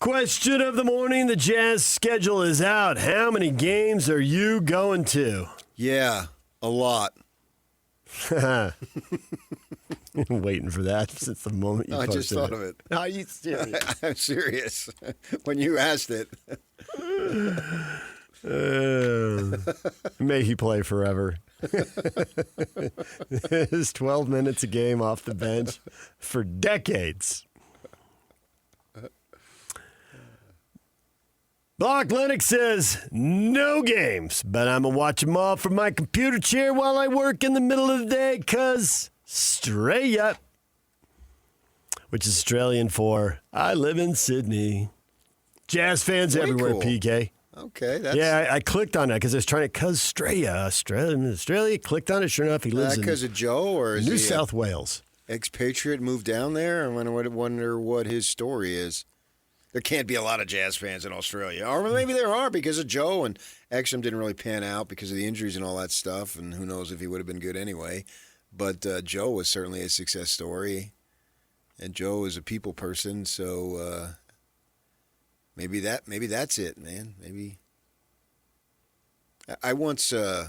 Question of the morning. The Jazz schedule is out. How many games are you going to? Yeah, a lot. Waiting for that since the moment you I posted just thought of it. Are you serious? I'm serious. When you asked it. May he play forever. His 12 minutes a game off the bench for decades. Block Lennox says, no games, but I'm going to watch them all from my computer chair while I work in the middle of the day because Straya, which is Australian for I live in Sydney. Jazz fans Very everywhere, cool. PK. Okay. That's, Yeah, I clicked on that because I was trying to, because Australia, clicked on it. Sure enough, he lives in because of Joe, or is New he South Wales. expatriate moved down there? I wonder what his story is. There can't be a lot of Jazz fans in Australia. Or maybe there are because of Joe, and Exum didn't really pan out because of the injuries and all that stuff, and who knows if he would have been good anyway. But Joe was certainly a success story, and Joe is a people person, so maybe that's it, man. Maybe I once I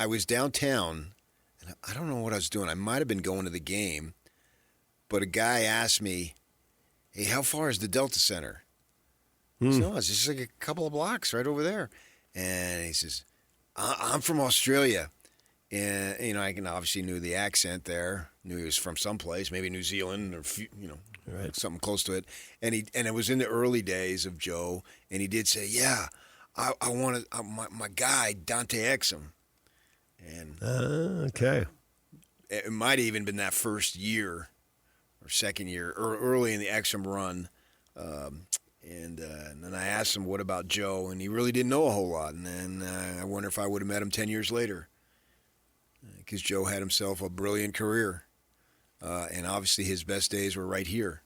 was downtown, and I don't know what I was doing. I might have been going to the game, but a guy asked me, hey, how far is the Delta Center? I said, no, it's just like a couple of blocks right over there. And he says, I'm from Australia. And, I can obviously knew the accent there, knew he was from someplace, maybe New Zealand or, Right. something close to it. And it was in the early days of Joe, and he did say, yeah, I wanted my guy, Dante Exum. And Okay. it might have even been that first year or second year, or early in the Exum run. And then I asked him, what about Joe? And he really didn't know a whole lot. And then I wonder if I would have met him 10 years later. Because Joe had himself a brilliant career. And obviously his best days were right here.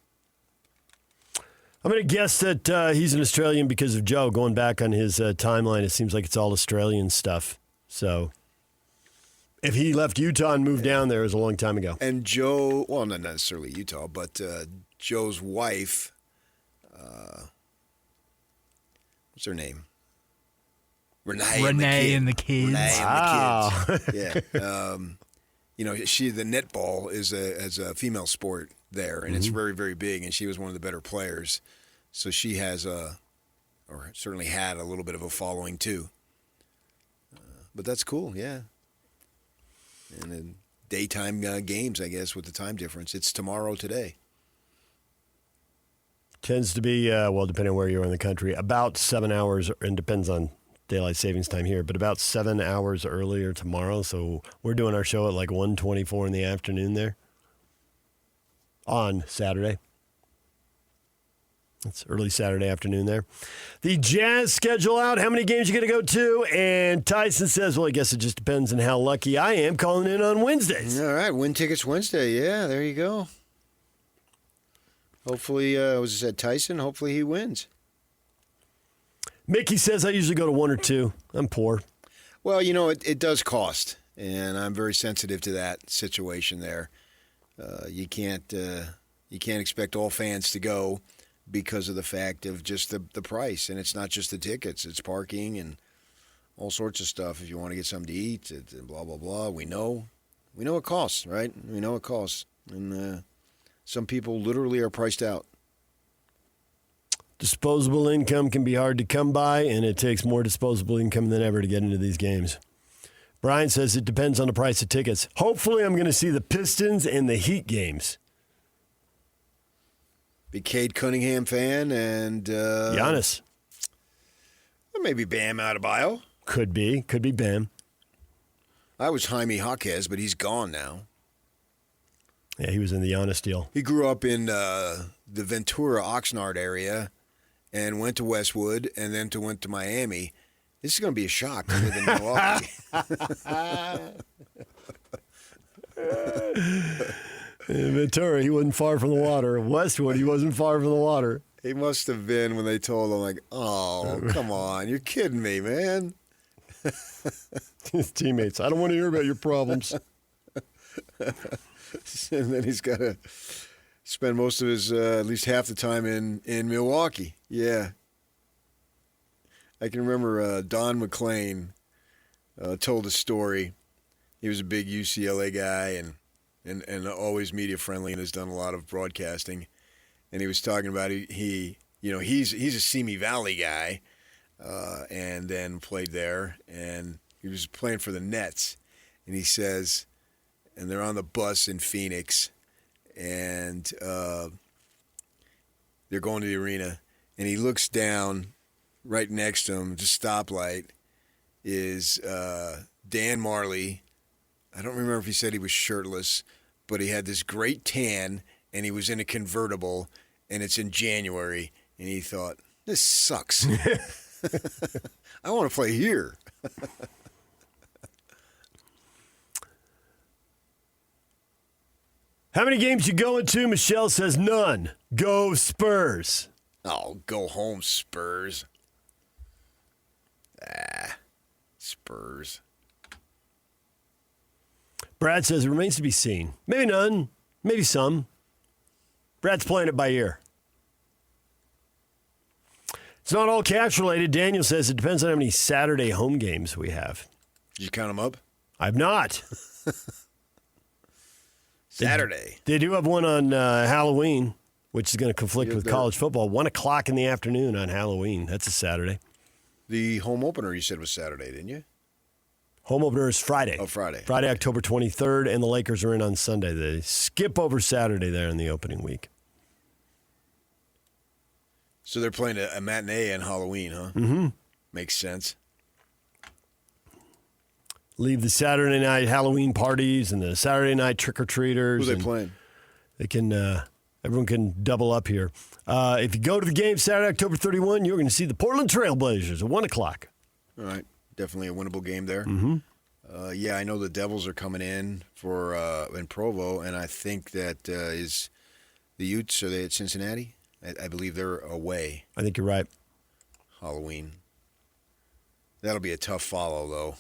I'm going to guess that he's an Australian because of Joe. Going back on his timeline, it seems like it's all Australian stuff. So if he left Utah and moved down there, it was a long time ago. And Joe, well, not necessarily Utah, but Joe's wife, what's her name? Renee and the kids. Renee Wow. and the kids. Yeah. The netball is a female sport there, and it's very, very big, and she was one of the better players. So she has or certainly had a little bit of a following too. But that's cool, yeah. And then daytime games, I guess, with the time difference. It's tomorrow today. Tends to be, depending on where you are in the country, about 7 hours, and depends on daylight savings time here, but about 7 hours earlier tomorrow. So we're doing our show at like 1:24 in the afternoon there on Saturday. It's early Saturday afternoon there. The Jazz schedule out. How many games you going to go to? And Tyson says, well, I guess it just depends on how lucky I am calling in on Wednesdays. All right, Win Tickets Wednesday. Yeah, there you go. Hopefully, as I said, Tyson, hopefully he wins. Mickey says I usually go to one or two. I'm poor. Well, it does cost, and I'm very sensitive to that situation there. You can't expect all fans to go because of the fact of just the price, and it's not just the tickets; it's parking and all sorts of stuff. If you want to get something to eat, blah blah blah. We know it costs, right? We know it costs, and some people literally are priced out. Disposable income can be hard to come by, and it takes more disposable income than ever to get into these games. Brian says it depends on the price of tickets. Hopefully, I'm going to see the Pistons and the Heat games. Be Cade Cunningham fan and Giannis. Or maybe Bam Adebayo. Could be Bam. I was Jaime Jaquez, but he's gone now. Yeah, he was in the Giannis deal. He grew up in the Ventura, Oxnard area and went to Westwood and then went to Miami. This is going to be a shock to live in Milwaukee. In Ventura, he wasn't far from the water. Westwood, he wasn't far from the water. He must have been when they told him, like, oh, come on. You're kidding me, man. His teammates, I don't want to hear about your problems. And then he's got to spent most of his, at least half the time in Milwaukee. Yeah. I can remember Don McClain told a story. He was a big UCLA guy and always media friendly and has done a lot of broadcasting. And he was talking about he's a Simi Valley guy, and then played there, and he was playing for the Nets. And he says, and they're on the bus in Phoenix, and they're going to the arena, and he looks down right next to him, just stoplight, is Dan Marley. I don't remember if he said he was shirtless, but he had this great tan, and he was in a convertible, and it's in January, and he thought, this sucks. I want to play here. How many games you going to? Michelle says none. Go Spurs. Oh, go home, Spurs. Spurs. Brad says it remains to be seen. Maybe none, maybe some. Brad's playing it by ear. It's not all cash related. Daniel says it depends on how many Saturday home games we have. Did you count them up? I've not. Saturday. They do have one on Halloween, which is going to conflict with college football. 1 o'clock in the afternoon on Halloween. That's a Saturday. The home opener you said was Saturday, didn't you? Home opener is Friday. Oh, Friday. Friday, October 23rd, and the Lakers are in on Sunday. They skip over Saturday there in the opening week. So they're playing a matinee on Halloween, huh? Mm-hmm. Makes sense. Leave the Saturday night Halloween parties and the Saturday night trick-or-treaters. Who are they playing? They can, everyone can double up here. If you go to the game Saturday, October 31, you're going to see the Portland Trailblazers at 1 o'clock. All right. Definitely a winnable game there. Mm-hmm. Yeah, I know the Devils are coming in for in Provo, and I think that is the Utes. Are they at Cincinnati? I believe they're away. I think you're right. Halloween. That'll be a tough follow, though,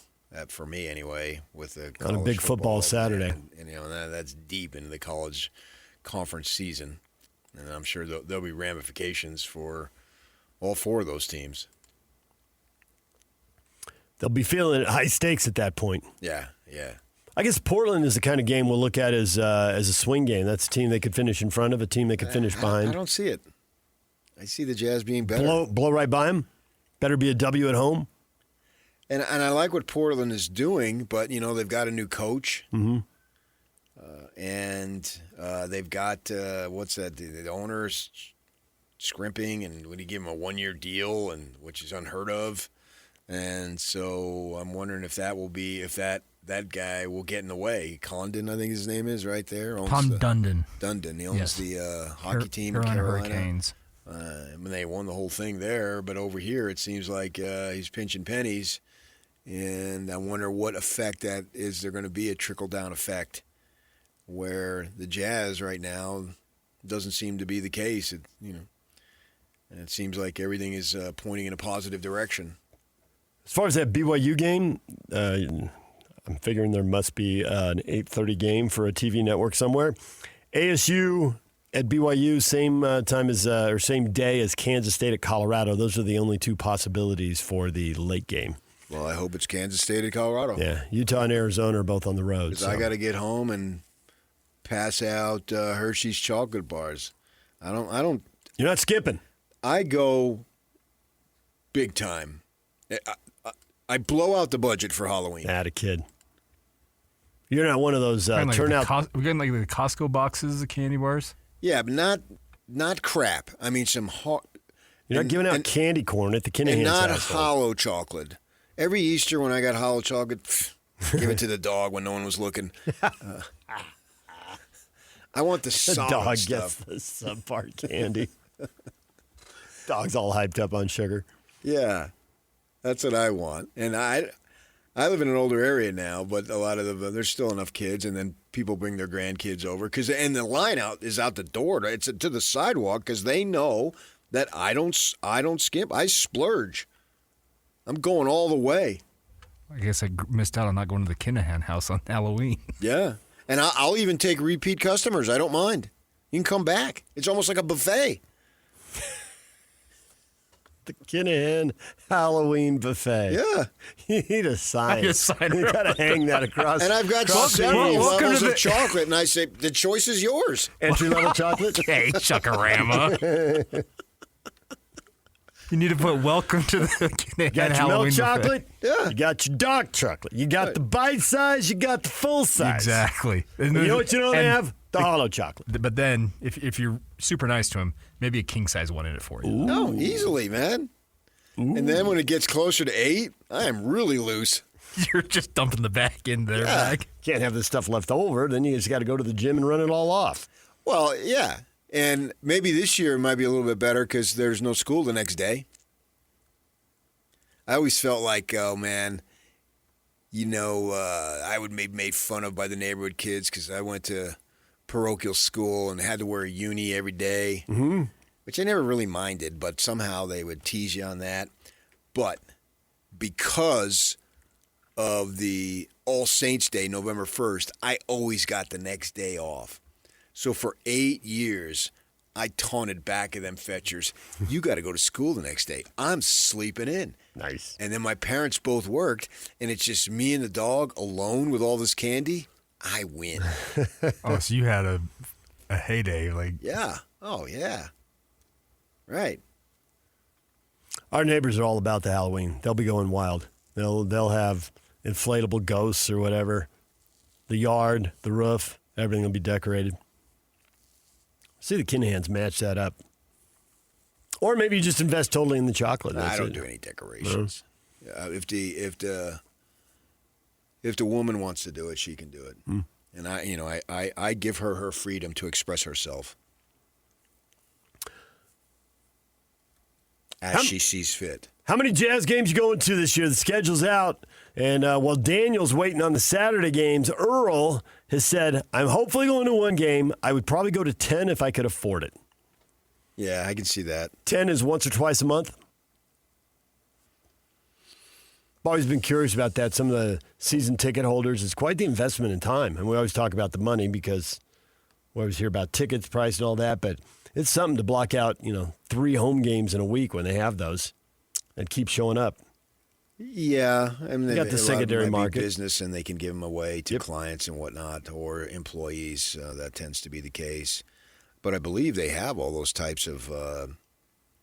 for me anyway, with the On a big football Saturday. And that's deep into the college conference season. And I'm sure there'll be ramifications for all four of those teams. They'll be feeling high stakes at that point. Yeah. I guess Portland is the kind of game we'll look at as a swing game. That's a team they could finish in front of, a team they could finish behind. I don't see it. I see the Jazz being better. Blow right by them. Better be a W at home. And I like what Portland is doing, but, they've got a new coach. Mm-hmm. And they've got, the owners scrimping, and would he give him a one-year deal, which is unheard of. And so I'm wondering if that guy will get in the way. Condon, I think his name is, right there. Tom Dundon. Dundon. He owns the hockey team in Carolina Carolina. Hurricanes. They won the whole thing there, but over here it seems like he's pinching pennies. And I wonder what effect that is. There going to be a trickle-down effect where the Jazz right now doesn't seem to be the case. And it seems like everything is pointing in a positive direction. As far as that BYU game, I'm figuring there must be an 8:30 game for a TV network somewhere. ASU at BYU, same time as or same day as Kansas State at Colorado. Those are the only two possibilities for the late game. Well, I hope it's Kansas State at Colorado. Yeah, Utah and Arizona are both on the road. Because I got to get home and pass out Hershey's chocolate bars. I don't. You're not skipping. I go big time. I blow out the budget for Halloween. A kid. You're not one of those turnout. We're getting like the Costco boxes of candy bars. Yeah, but not crap. I mean, some hard. You're not giving out candy corn at the Kinahan's and not household. hollow chocolate. Every Easter when I got hollow chocolate, give it to the dog when no one was looking. I want the solid dog stuff. gets the subpar candy. Dog's all hyped up on sugar. Yeah, that's what I want. And I live in an older area now, but a lot of there's still enough kids, and then people bring their grandkids over and the line out is out the door. It's to the sidewalk because they know that I don't skimp. I splurge. I'm going all the way. I guess I missed out on not going to the Kinahan house on Halloween. Yeah, and I'll even take repeat customers. I don't mind. You can come back. It's almost like a buffet. The Kinahan Halloween buffet. Yeah. You need a sign. need a sign You got to hang that across. And I've got across the several east. levels of chocolate, and I say, the choice is yours. Entry-level chocolate. Hey, Chuckarama. You need to put welcome to the You got your Halloween milk chocolate. Yeah. You got your dark chocolate. You got the bite size. You got the full buffet. size. Exactly. And you know what you don't have? The hollow chocolate. But then, if you're super nice to him, maybe a king size one in it for you. No, easily, man. And then when it gets closer to 8, I am really loose. You're just dumping the back in their bag. Can't have this stuff left over. Then you just got to go to the gym and run it all off. Well, yeah. And maybe this year it might be a little bit better because there's no school the next day. I always felt like, oh, man, I would be made fun of by the neighborhood kids because I went to parochial school and had to wear a uni every day, which I never really minded, but somehow they would tease you on that. But because of the All Saints Day, November 1st, I always got the next day off. So for 8 years, I taunted back at them fetchers, you got to go to school the next day. I'm sleeping in. Nice. And then my parents both worked, and it's just me and the dog alone with all this candy. I win. Oh, so you had a heyday. Like, Yeah. Oh, yeah. Right. Our neighbors are all about the Halloween. They'll be going wild. They'll have inflatable ghosts or whatever. The yard, the roof, everything will be decorated. See the Kinahans match that up. Or maybe you just invest totally in the chocolate. I That's don't it. do any decorations. If the woman wants to do it, she can do it. And I give her freedom to express herself as she sees fit. How many Jazz games you going to this year? The schedule's out. And while Daniel's waiting on the Saturday games, Earl has said, I'm hopefully going to one game. I would probably go to 10 if I could afford it. Yeah, I can see that. 10 is once or twice a month. I've always been curious about that. Some of the season ticket holders, it's quite the investment in time. And we always talk about the money because we always hear about tickets, price, and all that. But it's something to block out, 3 home games in a week when they have those and keep showing up. Yeah, I mean, You got the a lot of secondary them might be market. business, and they can give them away to clients and whatnot, or employees. That tends to be the case. But I believe they have all those types of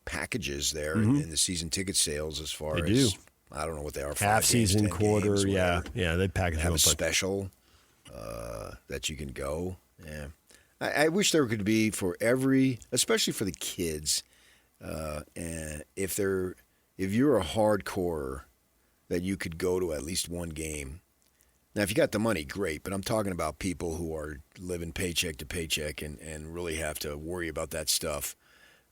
packages there in the season ticket sales. As far They as do. I don't know what they are. 5 Half games, season, 10 quarter, games, yeah. whatever. Yeah, they package Have them a up. special that you can go. Yeah, I wish there could be for every, especially for the kids, and if you're a hardcore, that you could go to at least one game. Now, if you got the money, great, but I'm talking about people who are living paycheck to paycheck and really have to worry about that stuff,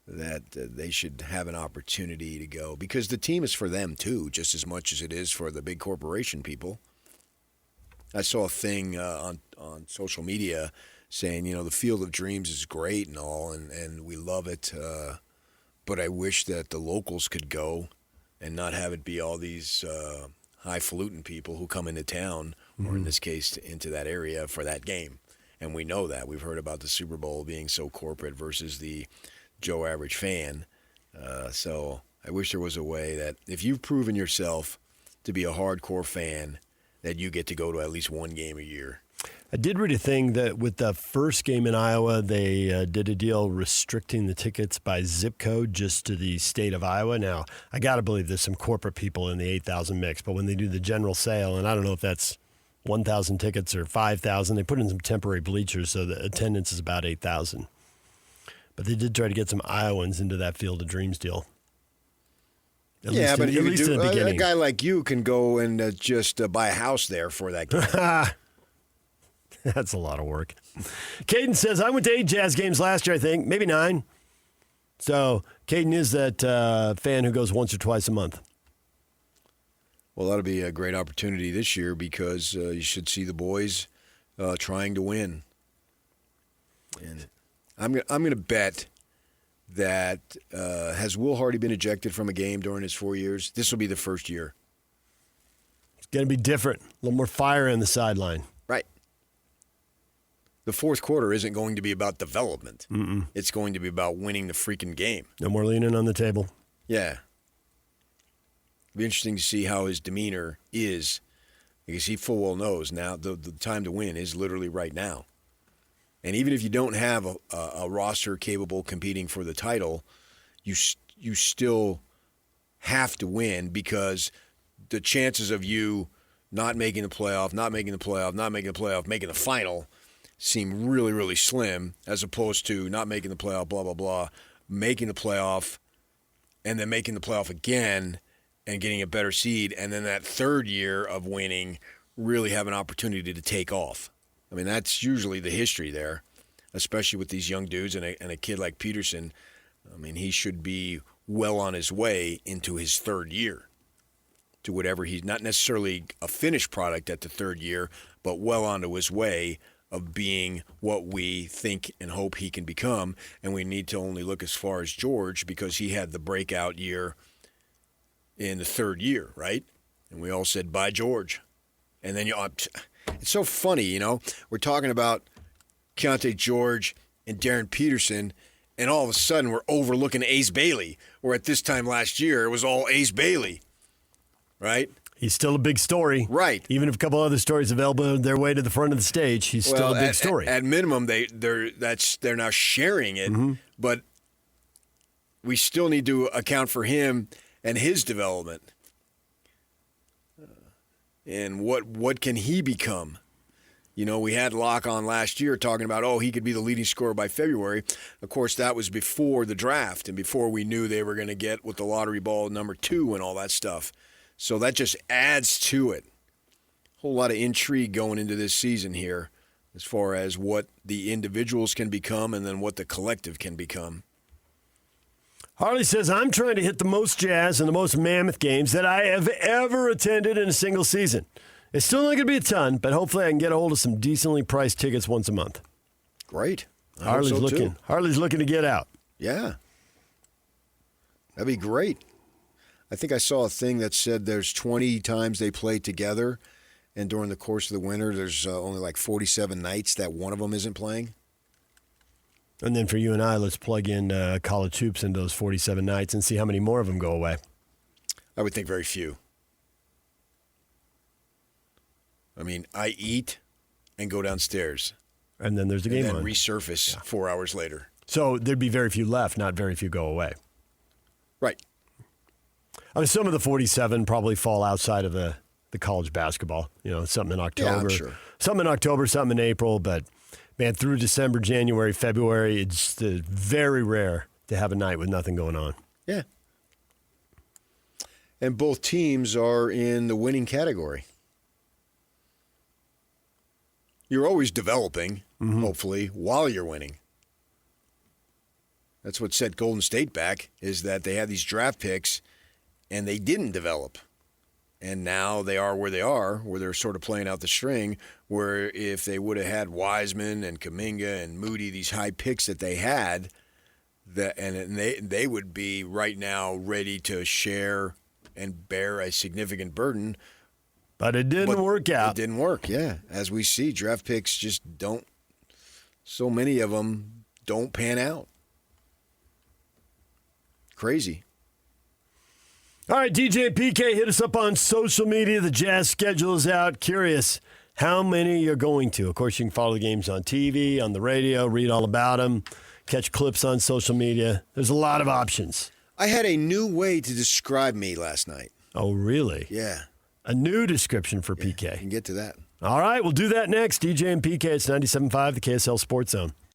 that they should have an opportunity to go, because the team is for them too, just as much as it is for the big corporation people. I saw a thing on social media saying, the Field of Dreams is great and all, and we love it, but I wish that the locals could go and not have it be all these highfalutin people who come into town, or in this case, into that area for that game. And we know that. We've heard about the Super Bowl being so corporate versus the Joe average fan. So I wish there was a way that if you've proven yourself to be a hardcore fan, that you get to go to at least one game a year. I did read a thing that with the first game in Iowa, they did a deal restricting the tickets by zip code just to the state of Iowa. Now, I got to believe there's some corporate people in the 8,000 mix, but when they do the general sale, and I don't know if that's 1,000 tickets or 5,000, they put in some temporary bleachers, so the attendance is about 8,000. But they did try to get some Iowans into that Field of Dreams deal. At least But at you least could in do, the a beginning. guy like you can go and just buy a house there for that game. That's a lot of work. Caden says, I went to 8 Jazz games last year, I think, maybe 9. So Caden is that fan who goes once or twice a month. Well, that'll be a great opportunity this year because you should see the boys trying to win. And I'm going to bet that has Will Hardy been ejected from a game during his 4 years? This will be the first year. It's going to be different. A little more fire in the sideline. Right. The fourth quarter isn't going to be about development. It's going to be about winning the freaking game. No more leaning on the table. Yeah. It'll be interesting to see how his demeanor is, because he full well knows now the time to win is literally right now. And even if you don't have a roster capable competing for the title, you still have to win, because the chances of you not making the playoff, making the final seem really, really slim, as opposed to not making the playoff, blah, blah, blah, making the playoff, and then making the playoff again and getting a better seed, and then that third year of winning really have an opportunity to take off. I mean, that's usually the history there, especially with these young dudes and a kid like Peterson. I mean, he should be well on his way into his third year to whatever he's not necessarily a finished product at the third year, but well onto his way of being what we think and hope he can become. And we need to only look as far as George, because he had the breakout year in the third year, right? And we all said, bye, George. And then it's so funny, you know, we're talking about Keontae George and Darren Peterson, and all of a sudden we're overlooking Ace Bailey, where at this time last year it was all Ace Bailey, right? He's still a big story. Right. Even if a couple other stories have elbowed their way to the front of the stage, he's still a big story. At minimum, they're now sharing it, but we still need to account for him and his development. And what can he become? You know, we had Locke on last year talking about, he could be the leading scorer by February. Of course, that was before the draft and before we knew they were going to get with the lottery ball number 2 and all that stuff. So that just adds to it. A whole lot of intrigue going into this season here as far as what the individuals can become and then what the collective can become. Harley says, I'm trying to hit the most Jazz and the most Mammoth games that I have ever attended in a single season. It's still not going to be a ton, but hopefully I can get a hold of some decently priced tickets once a month. Great. Harley's looking to get out. Yeah. That'd be great. I think I saw a thing that said there's 20 times they play together, and during the course of the winter, there's only like 47 nights that one of them isn't playing. And then for you and I, let's plug in college hoops into those 47 nights and see how many more of them go away. I would think very few. I mean, I eat and go downstairs. And then there's a game and then on. Resurface 4 hours later. So there'd be very few left, not very few go away. Right. I mean, some of the 47 probably fall outside of the college basketball. You know, something in October. Yeah, I'm sure. Something in October, something in April. But, man, through December, January, February, it's very rare to have a night with nothing going on. Yeah. And both teams are in the winning category. You're always developing, hopefully, while you're winning. That's what set Golden State back, is that they had these draft picks and they didn't develop. And now they are where they are, where they're sort of playing out the string, where if they would have had Wiseman and Kuminga and Moody, these high picks that they had, and they would be right now ready to share and bear a significant burden. But it didn't work out. It didn't work, yeah. As we see, draft picks just don't, so many of them don't pan out. Crazy. All right, DJ and PK, hit us up on social media. The Jazz schedule is out. Curious how many you're going to. Of course, you can follow the games on TV, on the radio, read all about them, catch clips on social media. There's a lot of options. I had a new way to describe me last night. Oh, really? Yeah. A new description for You PK. can get to that. All right, we'll do that next. DJ and PK, it's 97.5, the KSL Sports Zone.